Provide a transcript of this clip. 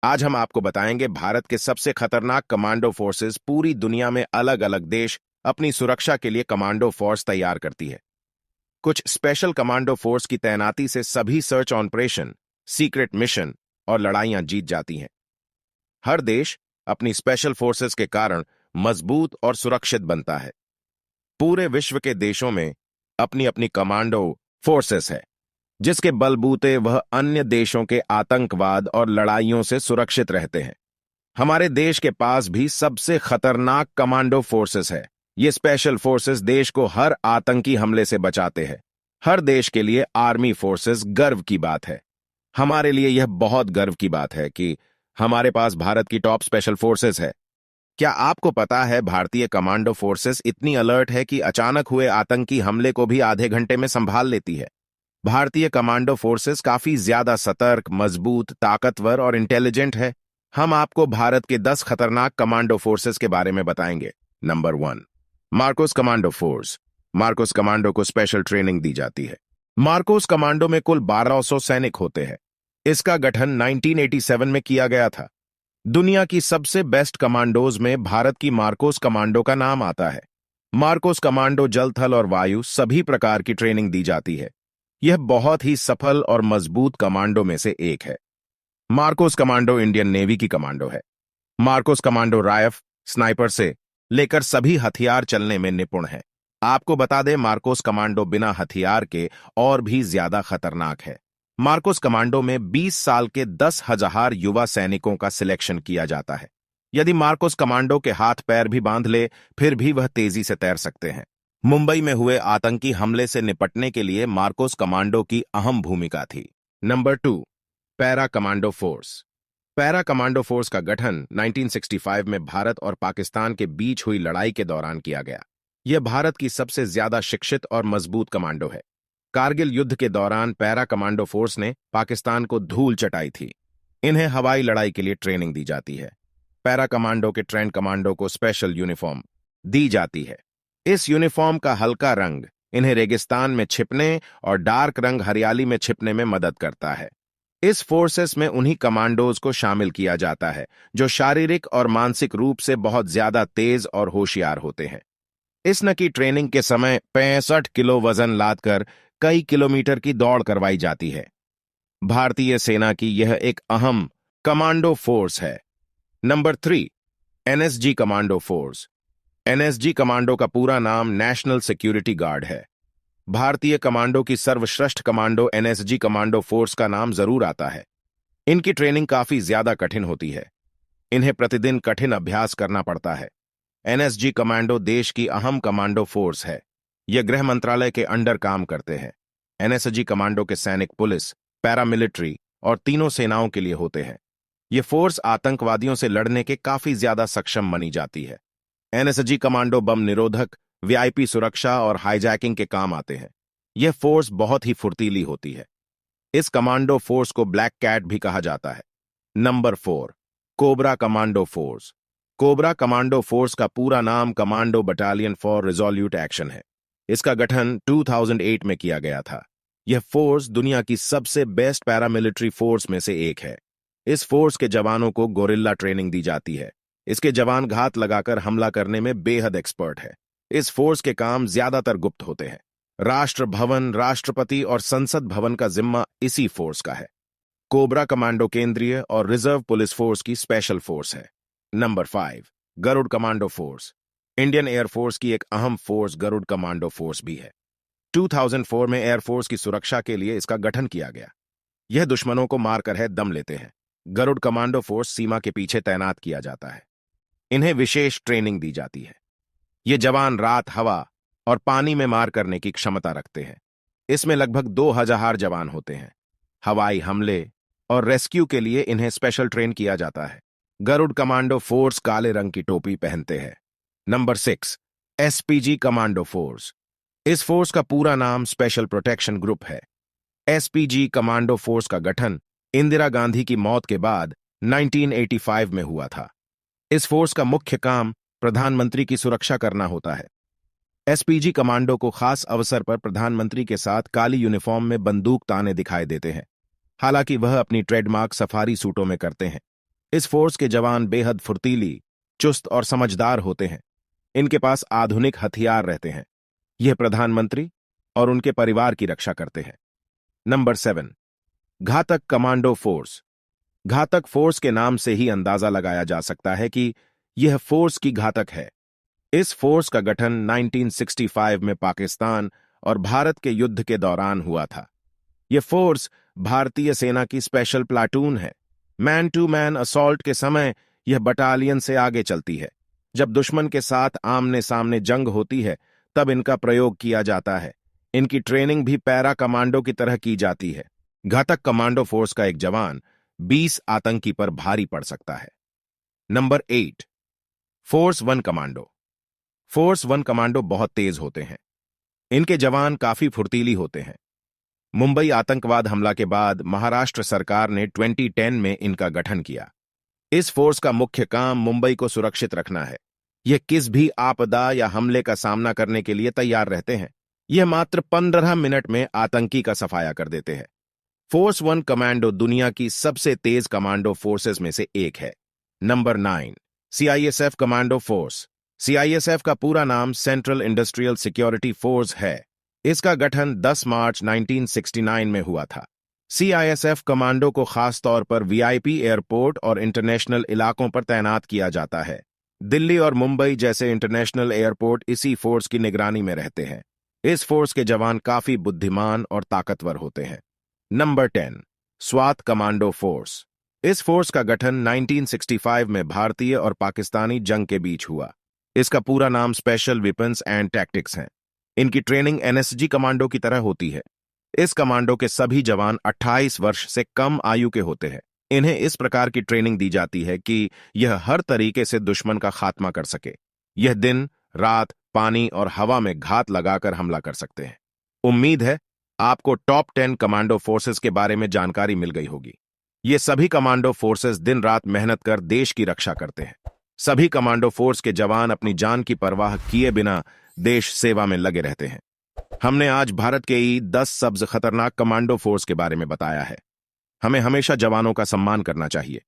आज हम आपको बताएंगे भारत के सबसे खतरनाक कमांडो फोर्सेस। पूरी दुनिया में अलग अलग देश अपनी सुरक्षा के लिए कमांडो फोर्स तैयार करती है। कुछ स्पेशल कमांडो फोर्स की तैनाती से सभी सर्च ऑपरेशन, सीक्रेट मिशन और लड़ाइयां जीत जाती हैं। हर देश अपनी स्पेशल फोर्सेस के कारण मजबूत और सुरक्षित बनता है। पूरे विश्व के देशों में अपनी अपनी कमांडो फोर्सेस है, जिसके बलबूते वह अन्य देशों के आतंकवाद और लड़ाइयों से सुरक्षित रहते हैं। हमारे देश के पास भी सबसे खतरनाक कमांडो फोर्सेस है। ये स्पेशल फोर्सेस देश को हर आतंकी हमले से बचाते हैं। हर देश के लिए आर्मी फोर्सेस गर्व की बात है। हमारे लिए यह बहुत गर्व की बात है कि हमारे पास भारत की टॉप स्पेशल फोर्सेस है। क्या आपको पता है भारतीय कमांडो फोर्सेस इतनी अलर्ट है कि अचानक हुए आतंकी हमले को भी आधे घंटे में संभाल लेती है। भारतीय कमांडो फोर्सेस काफी ज्यादा सतर्क, मजबूत, ताकतवर और इंटेलिजेंट है। हम आपको भारत के 10 खतरनाक कमांडो फोर्सेस के बारे में बताएंगे। Number 1, Marcos commando force. Marcos commando को स्पेशल ट्रेनिंग दी जाती है। मार्कोस कमांडो में कुल 1200 सैनिक होते हैं। इसका गठन 1987 में किया गया था। दुनिया की सबसे बेस्ट कमांडोज में भारत की मार्कोस कमांडो का नाम आता है। मार्कोस कमांडो जल, थल और वायु सभी प्रकार की ट्रेनिंग दी जाती है। यह बहुत ही सफल और मजबूत कमांडो में से एक है। मार्कोस कमांडो इंडियन नेवी की कमांडो है। मार्कोस कमांडो राइफ, स्नाइपर से लेकर सभी हथियार चलने में निपुण है। आपको बता दें, मार्कोस कमांडो बिना हथियार के और भी ज्यादा खतरनाक है। मार्कोस कमांडो में 20 साल के 10,000 युवा सैनिकों का सिलेक्शन किया जाता है। यदि मार्कोस कमांडो के हाथ पैर भी बांध ले, फिर भी वह तेजी से तैर सकते हैं। मुंबई में हुए आतंकी हमले से निपटने के लिए मार्कोस कमांडो की अहम भूमिका थी। Number 2, para commando force. Para commando force का गठन 1965 में भारत और पाकिस्तान के बीच हुई लड़ाई के दौरान किया गया। यह भारत की सबसे ज्यादा शिक्षित और मजबूत कमांडो है। कारगिल युद्ध के दौरान पैरा कमांडो फोर्स ने पाकिस्तान को धूल चटाई थी। इन्हें हवाई लड़ाई के लिए ट्रेनिंग दी जाती है। पैरा कमांडो के ट्रेंड कमांडो को स्पेशल यूनिफॉर्म दी जाती है। इस यूनिफॉर्म का हल्का रंग इन्हें रेगिस्तान में छिपने और डार्क रंग हरियाली में छिपने में मदद करता है। इस फोर्सेस में उन्हीं कमांडोज को शामिल किया जाता है जो शारीरिक और मानसिक रूप से बहुत ज्यादा तेज और होशियार होते हैं। इस न की ट्रेनिंग के समय 65 किलो वजन लादकर कई किलोमीटर की दौड़ करवाई जाती है। भारतीय सेना की यह एक अहम कमांडो फोर्स है। Number 3, NSG commando force. NSG commando का पूरा नाम नेशनल सिक्योरिटी गार्ड है। भारतीय कमांडो की सर्वश्रेष्ठ कमांडो एनएसजी कमांडो फोर्स का नाम जरूर आता है। इनकी ट्रेनिंग काफी ज्यादा कठिन होती है। इन्हें प्रतिदिन कठिन अभ्यास करना पड़ता है। एनएसजी कमांडो देश की अहम कमांडो फोर्स है। यह गृह मंत्रालय के अंडर काम करते हैं। एनएसजी कमांडो के सैनिक पुलिस, पैरामिलिट्री और तीनों सेनाओं के लिए होते हैं। यह फोर्स आतंकवादियों से लड़ने के काफी ज्यादा सक्षम मानी जाती है। एनएसजी कमांडो बम निरोधक, वीआईपी सुरक्षा और हाईजैकिंग के काम आते हैं। यह फोर्स बहुत ही फुर्तीली होती है। इस कमांडो फोर्स को ब्लैक कैट भी कहा जाता है। Number 4, cobra commando force. Cobra commando force का पूरा नाम commando battalion for resolute action है। इसका गठन 2008 में किया गया था। यह फोर्स दुनिया की सबसे बेस्ट पैरामिलिट्री फोर्स में से एक है। इस फोर्स के जवानों को गोरिल्ला ट्रेनिंग दी जाती है। इसके जवान घात लगाकर हमला करने में बेहद एक्सपर्ट है। इस फोर्स के काम ज्यादातर गुप्त होते हैं। राष्ट्र भवन, राष्ट्रपति और संसद भवन का जिम्मा इसी फोर्स का है। कोबरा कमांडो केंद्रीय और रिजर्व पुलिस फोर्स की स्पेशल फोर्स है। Number 5, Garud commando force. Indian air force की एक अहम फोर्स गरुड़ कमांडो फोर्स भी है। 2004 में एयरफोर्स की सुरक्षा के लिए इसका गठन किया गया। यह दुश्मनों को मारकर है दम लेते हैं। गरुड़ कमांडो फोर्स सीमा के पीछे तैनात किया जाता है। इन्हें विशेष ट्रेनिंग दी जाती है। ये जवान रात, हवा और पानी में मार करने की क्षमता रखते हैं। इसमें लगभग 2000 जवान होते हैं। हवाई हमले और रेस्क्यू के लिए इन्हें स्पेशल ट्रेन किया जाता है। गरुड़ कमांडो फोर्स काले रंग की टोपी पहनते हैं। Number 6, SPG commando force. इस फोर्स का पूरा नाम स्पेशल प्रोटेक्शन ग्रुप है। एसपीजी कमांडो फोर्स का गठन इंदिरा गांधी की मौत के बाद 1985 में हुआ था। इस फोर्स का मुख्य काम प्रधानमंत्री की सुरक्षा करना होता है। एसपीजी कमांडो को खास अवसर पर प्रधानमंत्री के साथ काली यूनिफॉर्म में बंदूक ताने दिखाई देते हैं। हालांकि वह अपनी ट्रेडमार्क सफारी सूटों में करते हैं। इस फोर्स के जवान बेहद फुर्तीली, चुस्त और समझदार होते हैं। इनके पास आधुनिक हथियार रहते हैं। यह प्रधानमंत्री और उनके परिवार की रक्षा करते हैं। नंबर 7, घातक कमांडो फोर्स। घातक फोर्स के नाम से ही अंदाजा लगाया जा सकता है कि यह फोर्स की घातक है। इस फोर्स का गठन 1965 में पाकिस्तान और भारत के युद्ध के दौरान हुआ था। यह फोर्स भारतीय सेना की स्पेशल प्लाटून है। मैन टू मैन असॉल्ट के समय यह बटालियन से आगे चलती है। जब दुश्मन के साथ आमने सामने जंग होती है तब इनका प्रयोग किया जाता है। इनकी ट्रेनिंग भी पैरा कमांडो की तरह की जाती है। घातक कमांडो फोर्स का एक जवान 20 आतंकी पर भारी पड़ सकता है। Number 8, force 1 commando. Force 1 commando बहुत तेज होते हैं। इनके जवान काफी फुर्तीली होते हैं। मुंबई आतंकवाद हमला के बाद महाराष्ट्र सरकार ने 2010 में इनका गठन किया। इस फोर्स का मुख्य काम मुंबई को सुरक्षित रखना है। यह किस भी आपदा या हमले का सामना करने के लिए तैयार रहते हैं। यह मात्र 15 मिनट में आतंकी का सफाया कर देते हैं। फोर्स 1 कमांडो दुनिया की सबसे तेज कमांडो फोर्सेस में से एक है। Number 9, CISF commando force. CISF का पूरा नाम सेंट्रल इंडस्ट्रियल सिक्योरिटी फोर्स है। इसका गठन 10 मार्च 1969 में हुआ था। सीआईएसएफ कमांडो को खास तौर पर वीआईपी एयरपोर्ट और इंटरनेशनल इलाकों पर तैनात किया जाता है। दिल्ली और मुंबई जैसे इंटरनेशनल एयरपोर्ट इसी फोर्स की निगरानी में रहते हैं। इस फोर्स के जवान काफी बुद्धिमान और ताकतवर होते हैं। Number 10, Swat commando force. इस फोर्स का गठन 1965 में भारतीय और पाकिस्तानी जंग के बीच हुआ। इसका पूरा नाम स्पेशल वेपन्स एंड टैक्टिक्स है। इनकी ट्रेनिंग एनएसजी कमांडो की तरह होती है। इस कमांडो के सभी जवान 28 वर्ष से कम आयु के होते हैं। इन्हें इस प्रकार की ट्रेनिंग दी जाती है कि यह हर तरीके से दुश्मन का खात्मा कर सके। यह दिन, रात, पानी और हवा में घात लगाकर हमला कर सकते हैं। उम्मीद है आपको टॉप 10 कमांडो फोर्सेस के बारे में जानकारी मिल गई होगी। ये सभी कमांडो फोर्सेस दिन रात मेहनत कर देश की रक्षा करते हैं। सभी कमांडो फोर्स के जवान अपनी जान की परवाह किए बिना देश सेवा में लगे रहते हैं। हमने आज भारत के 10 सबसे खतरनाक कमांडो फोर्स के बारे में बताया है। हमें हमेशा जवानों का सम्मान करना चाहिए।